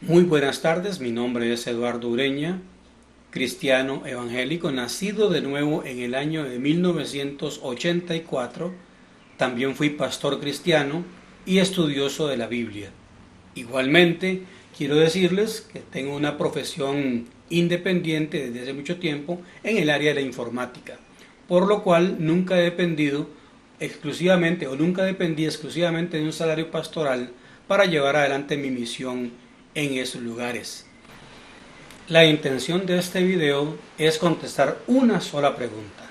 Muy buenas tardes, mi nombre es Eduardo Ureña, cristiano evangélico, nacido de nuevo en el año de 1984. También fui pastor cristiano y estudioso de la Biblia. Igualmente, quiero decirles que tengo una profesión independiente desde hace mucho tiempo en el área de la informática, por lo cual nunca he dependido exclusivamente o nunca dependí exclusivamente de un salario pastoral para llevar adelante mi misión en esos lugares. La intención de este video es contestar una sola pregunta: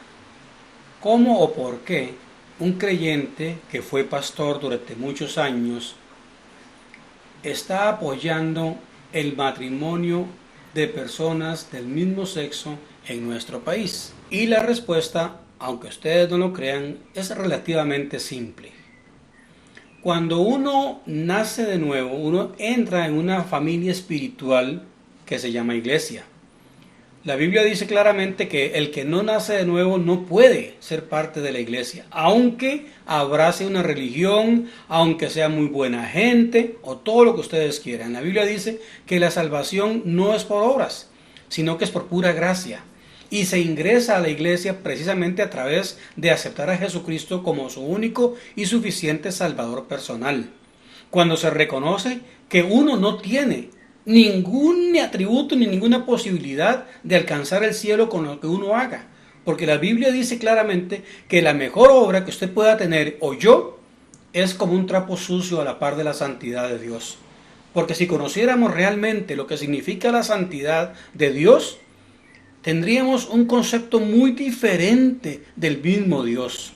¿cómo o por qué un creyente que fue pastor durante muchos años está apoyando el matrimonio de personas del mismo sexo en nuestro país? Y la respuesta, aunque ustedes no lo crean, es relativamente simple. Cuando uno nace de nuevo, uno entra en una familia espiritual que se llama iglesia. La Biblia dice claramente que el que no nace de nuevo no puede ser parte de la iglesia, aunque abrace una religión, aunque sea muy buena gente o todo lo que ustedes quieran. La Biblia dice que la salvación no es por obras, sino que es por pura gracia. Y se ingresa a la iglesia precisamente a través de aceptar a Jesucristo como su único y suficiente Salvador personal. Cuando se reconoce que uno no tiene ningún atributo ni ninguna posibilidad de alcanzar el cielo con lo que uno haga. Porque la Biblia dice claramente que la mejor obra que usted pueda tener, o yo, es como un trapo sucio a la par de la santidad de Dios. Porque si conociéramos realmente lo que significa la santidad de Dios, tendríamos un concepto muy diferente del mismo Dios.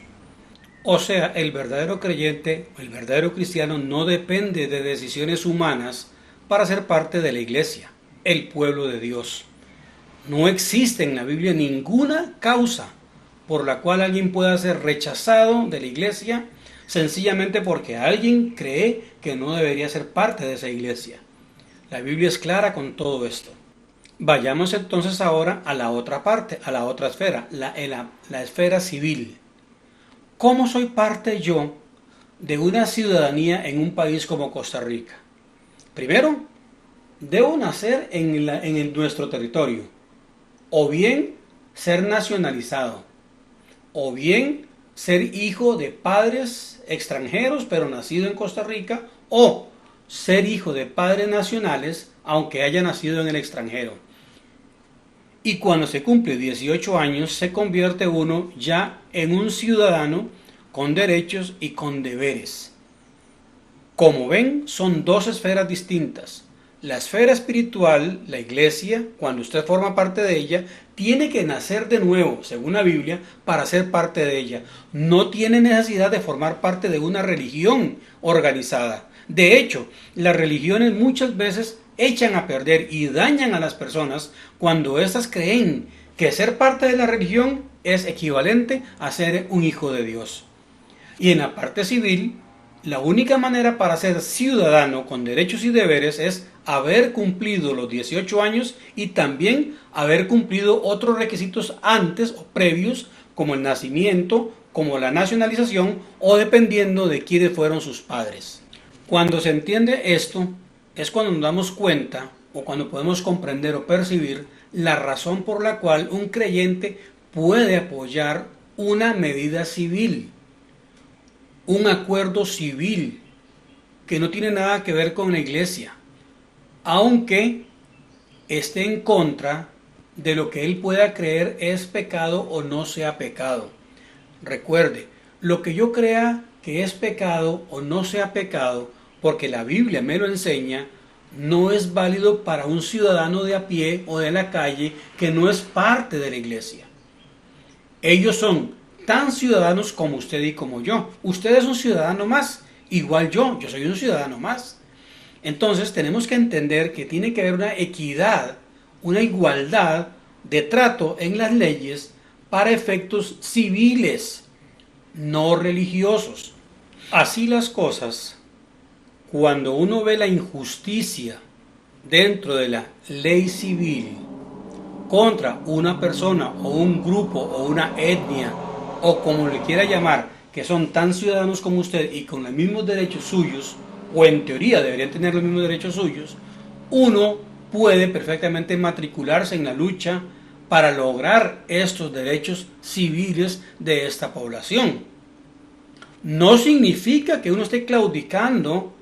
O sea, el verdadero creyente, el verdadero cristiano, no depende de decisiones humanas para ser parte de la iglesia, el pueblo de Dios. No existe en la Biblia ninguna causa por la cual alguien pueda ser rechazado de la iglesia sencillamente porque alguien cree que no debería ser parte de esa iglesia. La Biblia es clara con todo esto. Vayamos entonces ahora a la otra parte, a la otra esfera, la esfera civil. ¿Cómo soy parte yo de una ciudadanía en un país como Costa Rica? Primero, debo nacer en nuestro territorio, o bien ser nacionalizado, o bien ser hijo de padres extranjeros pero nacido en Costa Rica, o ser hijo de padres nacionales aunque haya nacido en el extranjero. Y cuando se cumple 18 años se convierte uno ya en un ciudadano con derechos y con deberes. Como ven, son dos esferas distintas. La esfera espiritual, la iglesia, cuando usted forma parte de ella, tiene que nacer de nuevo, según la Biblia, para ser parte de ella. No tiene necesidad de formar parte de una religión organizada. De hecho, las religiones muchas veces echan a perder y dañan a las personas cuando éstas creen que ser parte de la religión es equivalente a ser un hijo de Dios. Y en la parte civil, la única manera para ser ciudadano con derechos y deberes es haber cumplido los 18 años y también haber cumplido otros requisitos antes o previos, como el nacimiento, como la nacionalización o dependiendo de quiénes fueron sus padres. Cuando se entiende esto, es cuando nos damos cuenta o cuando podemos comprender o percibir la razón por la cual un creyente puede apoyar una medida civil, un acuerdo civil que no tiene nada que ver con la iglesia, aunque esté en contra de lo que él pueda creer es pecado o no sea pecado. Recuerde, lo que yo crea que es pecado o no sea pecado, porque la Biblia me lo enseña, no es válido para un ciudadano de a pie o de la calle que no es parte de la iglesia. Ellos son tan ciudadanos como usted y como yo. Usted es un ciudadano más, igual yo soy un ciudadano más. Entonces tenemos que entender que tiene que haber una equidad, una igualdad de trato en las leyes para efectos civiles, no religiosos. Así las cosas, cuando uno ve la injusticia dentro de la ley civil contra una persona o un grupo o una etnia o como le quiera llamar, que son tan ciudadanos como usted y con los mismos derechos suyos, o en teoría deberían tener los mismos derechos suyos, uno puede perfectamente matricularse en la lucha para lograr estos derechos civiles de esta población. No significa que uno esté claudicando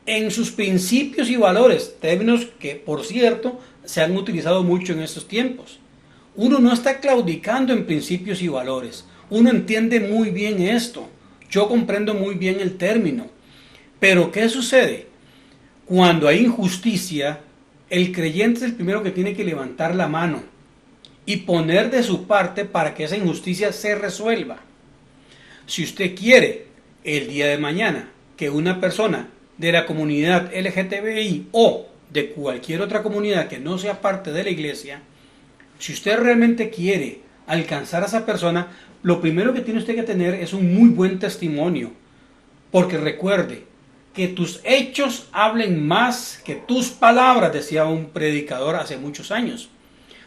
en sus principios y valores, términos que, por cierto, se han utilizado mucho en estos tiempos. Uno no está claudicando en principios y valores. Uno entiende muy bien esto. Yo comprendo muy bien el término. Pero ¿qué sucede? Cuando hay injusticia, el creyente es el primero que tiene que levantar la mano y poner de su parte para que esa injusticia se resuelva. Si usted quiere el día de mañana que una persona de la comunidad LGTBI o de cualquier otra comunidad que no sea parte de la iglesia, si usted realmente quiere alcanzar a esa persona, lo primero que tiene usted que tener es un muy buen testimonio. Porque recuerde que tus hechos hablen más que tus palabras, decía un predicador hace muchos años.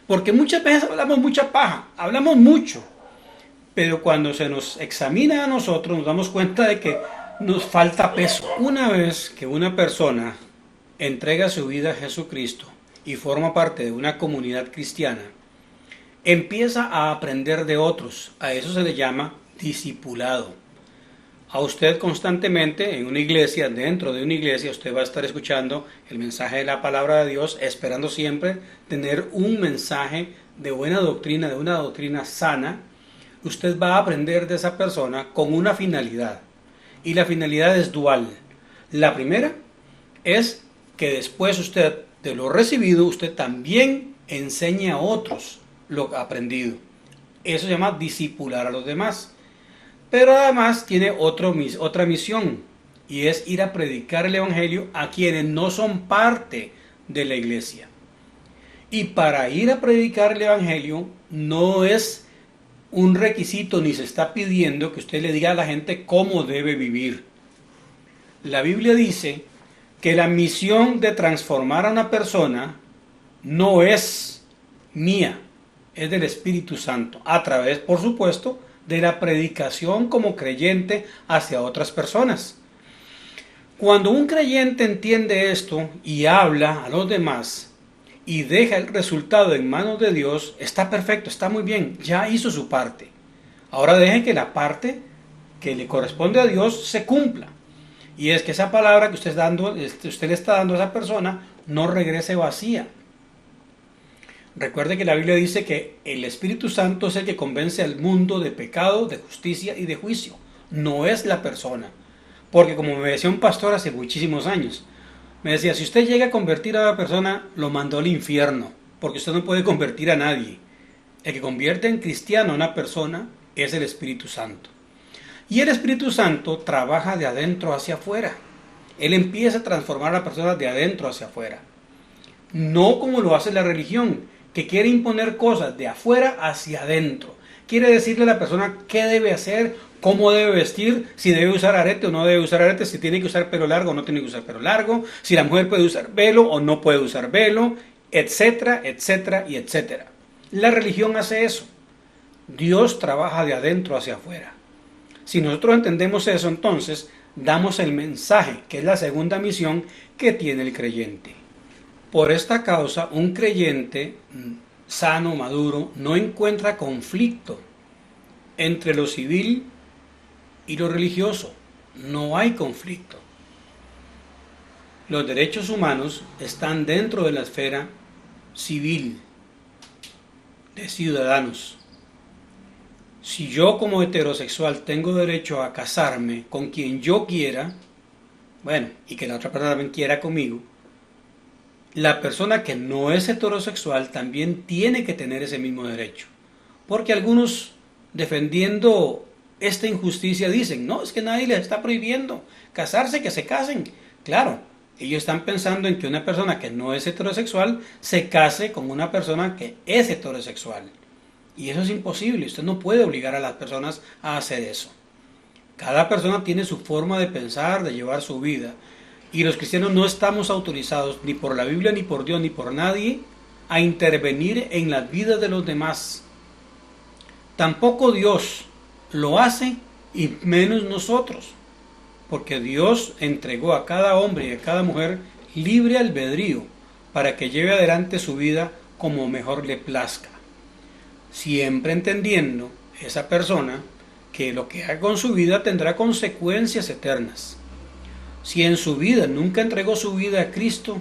Porque muchas veces hablamos mucha paja, hablamos mucho. Pero cuando se nos examina a nosotros, nos damos cuenta de que nos falta peso. Una vez que una persona entrega su vida a Jesucristo y forma parte de una comunidad cristiana, empieza a aprender de otros. A eso se le llama discipulado. A usted constantemente en una iglesia, dentro de una iglesia, usted va a estar escuchando el mensaje de la palabra de Dios, esperando siempre tener un mensaje de buena doctrina, de una doctrina sana. Usted va a aprender de esa persona con una finalidad. Y la finalidad es dual. La primera es que después usted, de lo recibido, usted también enseñe a otros lo aprendido. Eso se llama discipular a los demás. Pero además tiene otra misión, y es ir a predicar el Evangelio a quienes no son parte de la iglesia. Y para ir a predicar el Evangelio no es un requisito ni se está pidiendo que usted le diga a la gente cómo debe vivir. La Biblia dice que la misión de transformar a una persona no es mía, es del Espíritu Santo, a través, por supuesto, de la predicación como creyente hacia otras personas. Cuando un creyente entiende esto y habla a los demás y deja el resultado en manos de Dios, está perfecto, está muy bien, ya hizo su parte. Ahora deje que la parte que le corresponde a Dios se cumpla. Y es que esa palabra que usted le está dando a esa persona no regrese vacía. Recuerde que la Biblia dice que el Espíritu Santo es el que convence al mundo de pecado, de justicia y de juicio. No es la persona. Porque como me decía un pastor hace muchísimos años, me decía, si usted llega a convertir a una persona, lo mandó al infierno. Porque usted no puede convertir a nadie. El que convierte en cristiano a una persona es el Espíritu Santo. Y el Espíritu Santo trabaja de adentro hacia afuera. Él empieza a transformar a la persona de adentro hacia afuera. No como lo hace la religión, que quiere imponer cosas de afuera hacia adentro. Quiere decirle a la persona qué debe hacer, cómo debe vestir, si debe usar arete o no debe usar arete, si tiene que usar pelo largo o no tiene que usar pelo largo, si la mujer puede usar velo o no puede usar velo, etcétera, etcétera y etcétera. La religión hace eso. Dios trabaja de adentro hacia afuera. Si nosotros entendemos eso, entonces damos el mensaje, que es la segunda misión que tiene el creyente. Por esta causa, un creyente sano, maduro, no encuentra conflicto entre lo civil y lo religioso. No hay conflicto. Los derechos humanos están dentro de la esfera civil de ciudadanos. Si yo como heterosexual tengo derecho a casarme con quien yo quiera, bueno, y que la otra persona también quiera conmigo, la persona que no es heterosexual también tiene que tener ese mismo derecho. Porque algunos, defendiendo esta injusticia, dicen, no, es que nadie les está prohibiendo casarse, que se casen. Claro, ellos están pensando en que una persona que no es heterosexual se case con una persona que es heterosexual. Y eso es imposible, usted no puede obligar a las personas a hacer eso. Cada persona tiene su forma de pensar, de llevar su vida. Y los cristianos no estamos autorizados, ni por la Biblia, ni por Dios, ni por nadie, a intervenir en las vidas de los demás. Tampoco Dios lo hace, y menos nosotros. Porque Dios entregó a cada hombre y a cada mujer libre albedrío para que lleve adelante su vida como mejor le plazca, siempre entendiendo esa persona que lo que haga con su vida tendrá consecuencias eternas. Si en su vida nunca entregó su vida a Cristo,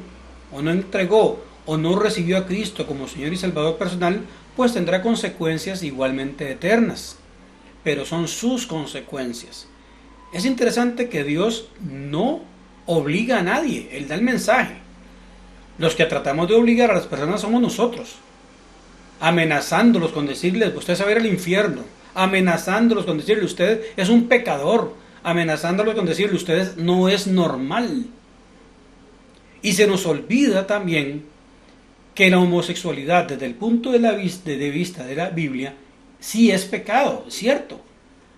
o no entregó o no recibió a Cristo como Señor y Salvador personal, pues tendrá consecuencias igualmente eternas. Pero son sus consecuencias. Es interesante que Dios no obliga a nadie, Él da el mensaje. Los que tratamos de obligar a las personas somos nosotros, amenazándolos con decirles, usted se va a ir al infierno, amenazándolos con decirle, usted es un pecador, amenazándolos con decirle, usted no es normal. Y se nos olvida también que la homosexualidad, desde el punto de vista de la Biblia, sí es pecado, cierto.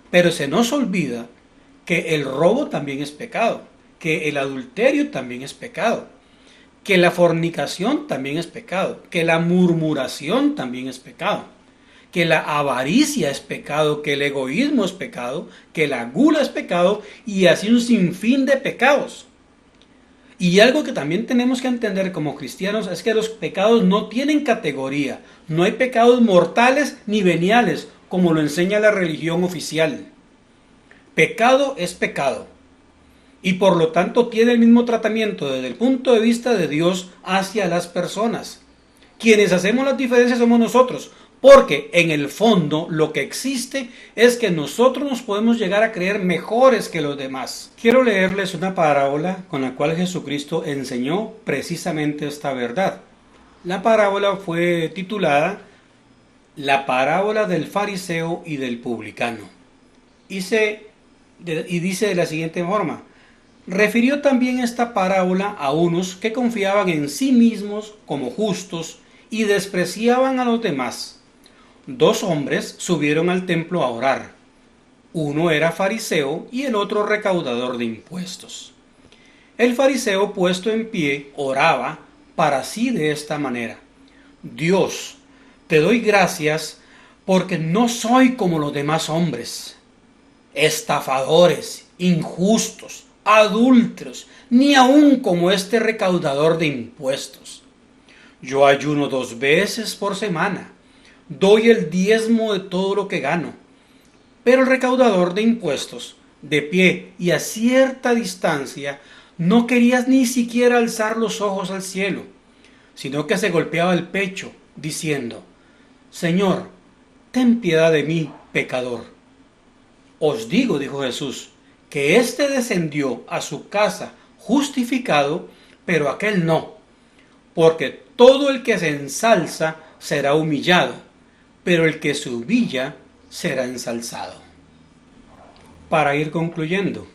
Pero se nos olvida que el robo también es pecado, que el adulterio también es pecado, que la fornicación también es pecado, que la murmuración también es pecado, que la avaricia es pecado, que el egoísmo es pecado, que la gula es pecado, y así un sinfín de pecados. Y algo que también tenemos que entender como cristianos es que los pecados no tienen categoría. No hay pecados mortales ni veniales, como lo enseña la religión oficial. Pecado es pecado. Y por lo tanto tiene el mismo tratamiento desde el punto de vista de Dios hacia las personas. Quienes hacemos las diferencias somos nosotros. Porque en el fondo lo que existe es que nosotros nos podemos llegar a creer mejores que los demás. Quiero leerles una parábola con la cual Jesucristo enseñó precisamente esta verdad. La parábola fue titulada La parábola del fariseo y del publicano. Y dice de la siguiente forma: refirió también esta parábola a unos que confiaban en sí mismos como justos y despreciaban a los demás. Dos hombres subieron al templo a orar. Uno era fariseo y el otro recaudador de impuestos. El fariseo, puesto en pie, oraba para sí de esta manera: Dios, te doy gracias porque no soy como los demás hombres, estafadores, injustos, adúlteros, ni aun como este recaudador de impuestos. Yo ayuno 2 veces por semana. Doy el diezmo de todo lo que gano. Pero el recaudador de impuestos, de pie y a cierta distancia, no quería ni siquiera alzar los ojos al cielo, sino que se golpeaba el pecho, diciendo: Señor, ten piedad de mí, pecador. Os digo, dijo Jesús, que éste descendió a su casa justificado, pero aquel no, porque todo el que se ensalza será humillado, pero el que se humilla será ensalzado. Para ir concluyendo,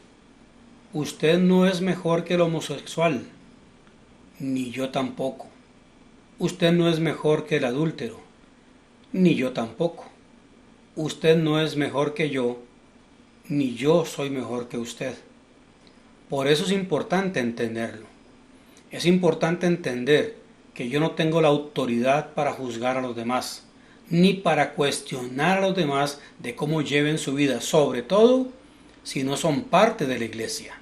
usted no es mejor que el homosexual, ni yo tampoco. Usted no es mejor que el adúltero, ni yo tampoco. Usted no es mejor que yo, ni yo soy mejor que usted. Por eso es importante entenderlo. Es importante entender que yo no tengo la autoridad para juzgar a los demás, ni para cuestionar a los demás de cómo lleven su vida, sobre todo si no son parte de la iglesia.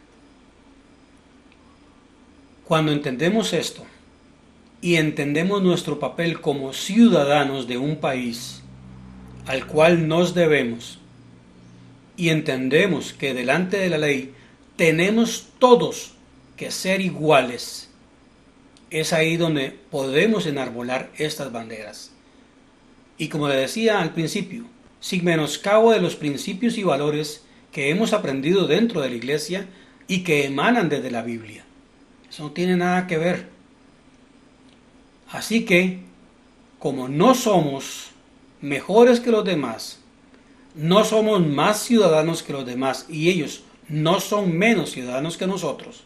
Cuando entendemos esto y entendemos nuestro papel como ciudadanos de un país al cual nos debemos, y entendemos que delante de la ley tenemos todos que ser iguales, es ahí donde podemos enarbolar estas banderas. Y como le decía al principio, sin menoscabo de los principios y valores que hemos aprendido dentro de la iglesia y que emanan desde la Biblia. Eso no tiene nada que ver. Así que, como no somos mejores que los demás, no somos más ciudadanos que los demás y ellos no son menos ciudadanos que nosotros,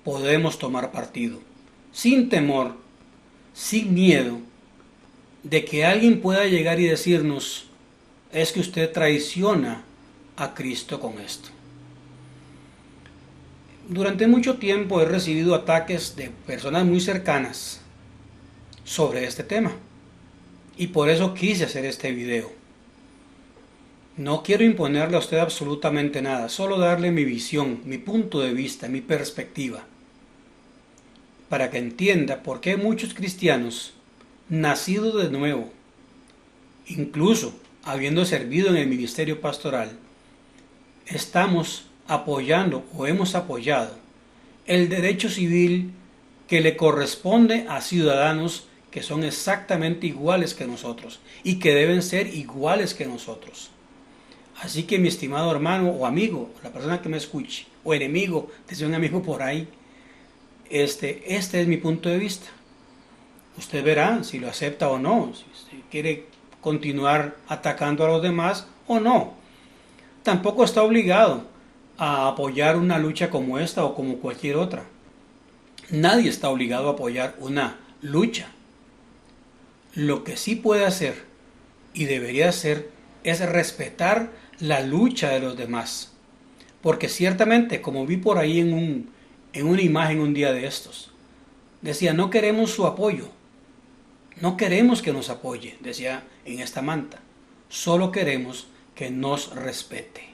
podemos tomar partido, sin temor, sin miedo, de que alguien pueda llegar y decirnos: es que usted traiciona a Cristo con esto. Durante mucho tiempo he recibido ataques de personas muy cercanas sobre este tema, y por eso quise hacer este video. No quiero imponerle a usted absolutamente nada, solo darle mi visión, mi punto de vista, mi perspectiva. para que entienda por qué muchos cristianos, nacidos de nuevo, incluso habiendo servido en el ministerio pastoral, estamos apoyando o hemos apoyado el derecho civil que le corresponde a ciudadanos que son exactamente iguales que nosotros y que deben ser iguales que nosotros. Así que mi estimado hermano o amigo, la persona que me escuche, o enemigo, decía un amigo por ahí, este es mi punto de vista. Usted verá si lo acepta o no, si quiere continuar atacando a los demás o no. Tampoco está obligado a apoyar una lucha como esta o como cualquier otra. Nadie está obligado a apoyar una lucha. Lo que sí puede hacer y debería hacer es respetar la lucha de los demás. Porque ciertamente, como vi por ahí en una imagen un día de estos, decía, no queremos su apoyo, no queremos que nos apoye, decía en esta manta, solo queremos que nos respete.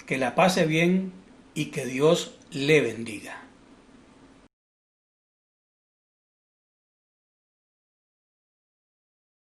Que la pase bien y que Dios le bendiga.